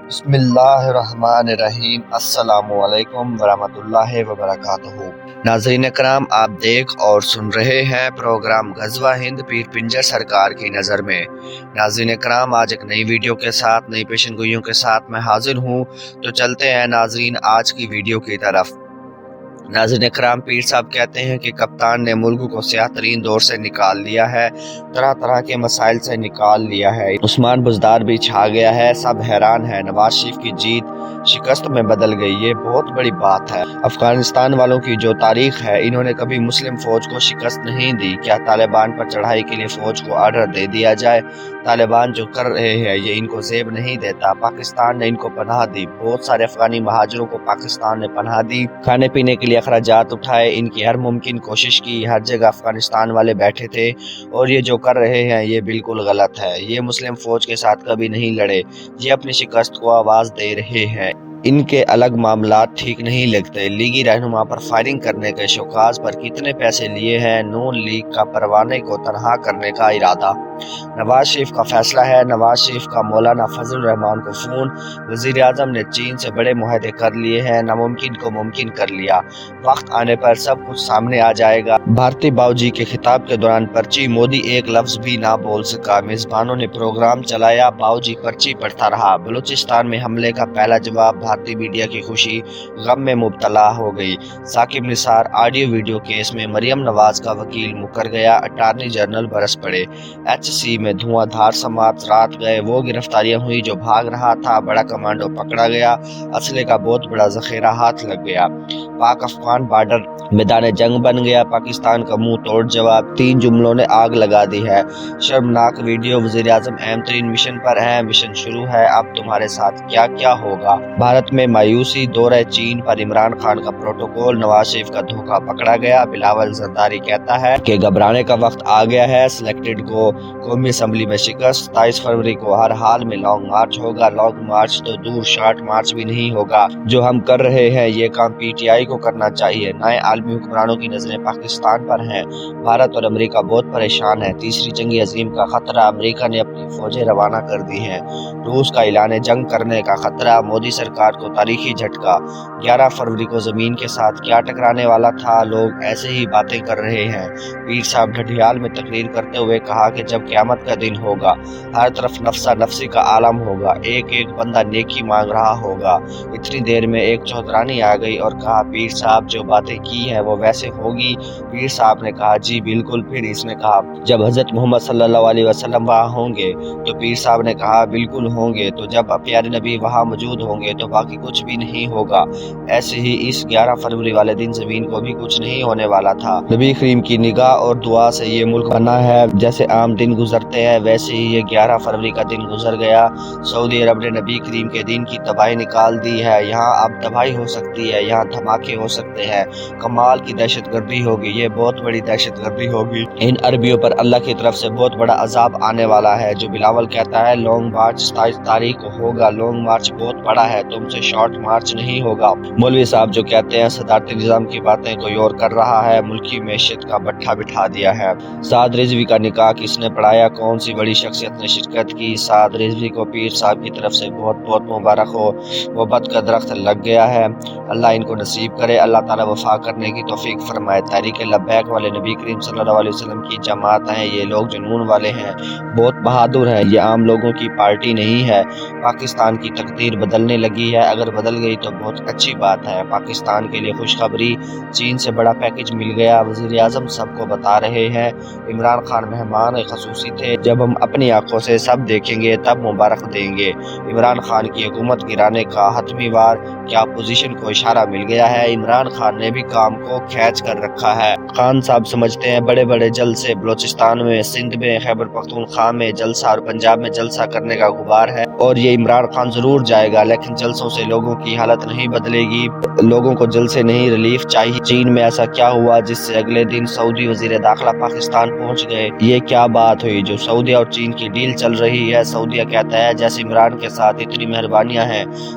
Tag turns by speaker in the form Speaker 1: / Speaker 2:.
Speaker 1: بسم اللہ الرحمن الرحیم۔ السلام علیکم ورحمۃ اللہ وبرکاتہ۔ ناظرین اکرام، آپ دیکھ اور سن رہے ہیں پروگرام غزوہ ہند پیر پنجر سرکار کی نظر میں۔ ناظرین اکرام، آج ایک نئی ویڈیو کے ساتھ، نئی پیشن گوئیوں کے ساتھ میں حاضر ہوں، تو چلتے ہیں ناظرین آج کی ویڈیو کی طرف۔ ناظرین اکرام، پیر صاحب کہتے ہیں کہ کپتان نے ملک کو سیاہ ترین دور سے نکال لیا ہے، طرح طرح کے مسائل سے نکال لیا ہے۔ عثمان بزدار بھی چھا گیا ہے، سب حیران ہے، نواز شریف کی جیت شکست میں بدل گئی، یہ بہت بڑی بات ہے۔ افغانستان والوں کی جو تاریخ ہے، انہوں نے کبھی مسلم فوج کو شکست نہیں دی۔ کیا طالبان پر چڑھائی کے لیے فوج کو آرڈر دے دیا جائے؟ طالبان جو کر رہے ہیں یہ ان کو زیب نہیں دیتا۔ پاکستان نے ان کو پناہ دی، بہت سارے افغانی مہاجروں کو پاکستان نے پناہ دی، کھانے پینے کے لیے اخراجات اٹھائے، ان کی ہر ممکن کوشش کی، ہر جگہ افغانستان والے بیٹھے تھے، اور یہ جو کر رہے ہیں یہ بالکل غلط ہے۔ یہ مسلم فوج کے ساتھ کبھی نہیں لڑے، یہ اپنی شکست کو آواز دے رہے ہیں۔ ان کے الگ معاملات ٹھیک نہیں لگتے۔ لیگی رہنما پر فائرنگ کرنے کے شوکاز پر کتنے پیسے لیے ہیں؟ نون لیگ کا پروانے کو تنہا کرنے کا ارادہ۔ نواز شریف کا فیصلہ ہے۔ نواز شریف کا مولانا فضل الرحمان کو فون، وزیر اعظم نے چین سے بڑے معاہدے کر لیے ہیں، ناممکن کو ممکن کر لیا، وقت آنے پر سب کچھ سامنے آ جائے گا۔ بھارتی باؤ جی کے خطاب کے دوران پرچی، مودی ایک لفظ بھی نہ بول سکا، میزبانوں نے پروگرام چلایا، باؤ جی پرچی پڑھتا رہا۔ بلوچستان میں حملے کا پہلا جواب، بھارتی میڈیا کی خوشی غم میں مبتلا ہو گئی۔ Saqib Nisar audio video case میں مریم نواز کا وکیل مکر گیا، اٹارنی جنرل برس پڑے۔ ایچ سی میں دھواں دھار سماعت رات گئے، وہ گرفتاریاں ہوئی جو بھاگ رہا تھا، بڑا کمانڈو پکڑا گیا، اسلحے کا بہت بڑا ذخیرہ ہاتھ لگ گیا۔ پاک افغان بارڈر میدان جنگ بن گیا، پاکستان کا منہ توڑ جواب، 3 جملوں نے آگ لگا دی ہے۔ شرمناک ویڈیو، وزیر اعظم اہم ترین مشن پر ہیں، مشن شروع ہے، اب تمہارے ساتھ کیا کیا ہوگا؟ بھارت میں مایوسی، دورہ چین پر عمران خان کا پروٹوکول، نواز شریف کا دھوکہ پکڑا گیا۔ بلاول زرداری کہتا ہے کہ گھبرانے کا وقت آ گیا ہے، سلیکٹڈ کو قومی اسمبلی میں شکست۔ 27 فروری کو ہر حال میں لانگ مارچ ہوگا، لانگ مارچ تو دور، شارٹ مارچ بھی نہیں ہوگا۔ جو ہم کر رہے ہیں یہ کام پی ٹی آئی کو کرنا چاہیے۔ نئے عالمی حکمرانوں کی نظریں پاکستان پر ہیں، بھارت اور امریکہ بہت پریشان ہے۔ تیسری جنگ عظیم کا خطرہ، امریکہ نے اپنی فوجیں روانہ کر دی ہیں۔ روس کا اعلان جنگ کرنے کا خطرہ، مودی سرکار کو تاریخی جھٹکا۔ 11 فروری کو زمین کے ساتھ کیا ٹکرانے والا تھا؟ لوگ ایسے ہی باتیں کر رہے ہیں۔ پیر صاحب ڈھڈیال میں تقریر کرتے ہوئے کہا کہ جب قیامت کا دن ہوگا، ہر طرف نفسا نفسی کا عالم ہوگا، ایک ایک بندہ نیکی مانگ رہا ہوگا۔ اتنی دیر میں ایک چوترانی آ گئی اور کہا پیر صاحب جو باتیں کی ہیں وہ ویسے ہوگی؟ پیر صاحب نے کہا جی بالکل۔ پھر اس نے کہا جب حضرت محمد صلی اللہ علیہ وسلم وہاں ہوں گے؟ تو پیر صاحب نے کہا بالکل ہوں گے۔ تو جب پیارے نبی وہاں موجود ہوں گے تو باقی کچھ بھی نہیں ہوگا۔ ایسے ہی اس 11 فروری والے دن زمین کو بھی کچھ نہیں ہونے والا تھا۔ نبی کریم کی نگاہ اور دعا سے یہ ملک بنا ہے، جیسے عام دن گزرتے ہیں ویسے ہی یہ 11 فروری کا دن گزر گیا۔ سعودی عرب نے نبی کریم کے دین کی تباہی نکال دی ہے، یہاں اب تباہی ہو سکتی ہے، یہاں دھماکے ہو سکتے ہیں، کمال کی دہشت گردی ہوگی، یہ بہت بڑی دہشت گردی ہوگی۔ ان عربیوں پر اللہ کی طرف سے بہت بڑا عذاب آنے والا ہے۔ جو بلاول کہتا ہے لانگ مارچ 27 تاریخ کو ہوگا، لانگ مارچ بہت بڑا ہے، تم سے شارٹ مارچ نہیں ہوگا۔ مولوی صاحب جو کہتے ہیں صدارتی نظام کی باتیں کوئی اور کر رہا ہے، ملکی معیشت کا بٹھا بٹھا دیا ہے۔ سعد رضوی کا نکاح کس نے پڑھایا؟ کون سی بڑی شخصیت نے شرکت کی؟ سعد رضوی کو پیر صاحب کی طرف سے بہت بہت مبارک ہو، محبت کا درخت لگ گیا ہے، اللہ ان کو نصیب کرے، اللہ تعالیٰ وفا کرنے کی توفیق فرمائے۔ تحریک لبیک والے نبی کریم صلی اللہ علیہ وسلم کی جماعت ہیں، یہ لوگ جنون والے ہیں، بہت بہادر ہیں، یہ عام لوگوں کی پارٹی نہیں ہے۔ پاکستان کی تقدیر بدلنے لگی ہے، اگر بدل گئی تو بہت اچھی بات ہے۔ پاکستان کے لیے خوشخبری، چین سے بڑا پیکج مل گیا، وزیر اعظم سب کو بتا رہے ہیں۔ عمران خان مہمان خصوصی تھے، جب ہم اپنی آنکھوں سے سب دیکھیں گے تب مبارک دیں گے۔ عمران خان کی حکومت گرانے کا حتمی وار، کیا اپوزیشن کو اشارہ مل گیا ہے؟ عمران خان نے بھی کام کو کھینچ کر رکھا ہے۔ خان صاحب سمجھتے ہیں بڑے بڑے جلسے بلوچستان میں، سندھ میں، خیبر پختونخوا میں جلسہ اور پنجاب میں جلسہ کرنے کا غبار ہے، اور یہ عمران خان ضرور جائے گا، لیکن جلسوں سے لوگوں کی حالت نہیں بدلے گی، لوگوں کو جلسے نہیں ریلیف چاہیے۔ چین میں ایسا کیا ہوا جس سے اگلے دن سعودی وزیر داخلہ پاکستان پہنچ گئے؟ یہ کیا بات ہوئی جو سعودیہ اور چین کی ڈیل چل رہی ہے؟ سعودیہ کہتا ہے جیسے عمران کے ساتھ اتنی مہربانیاں ہیں،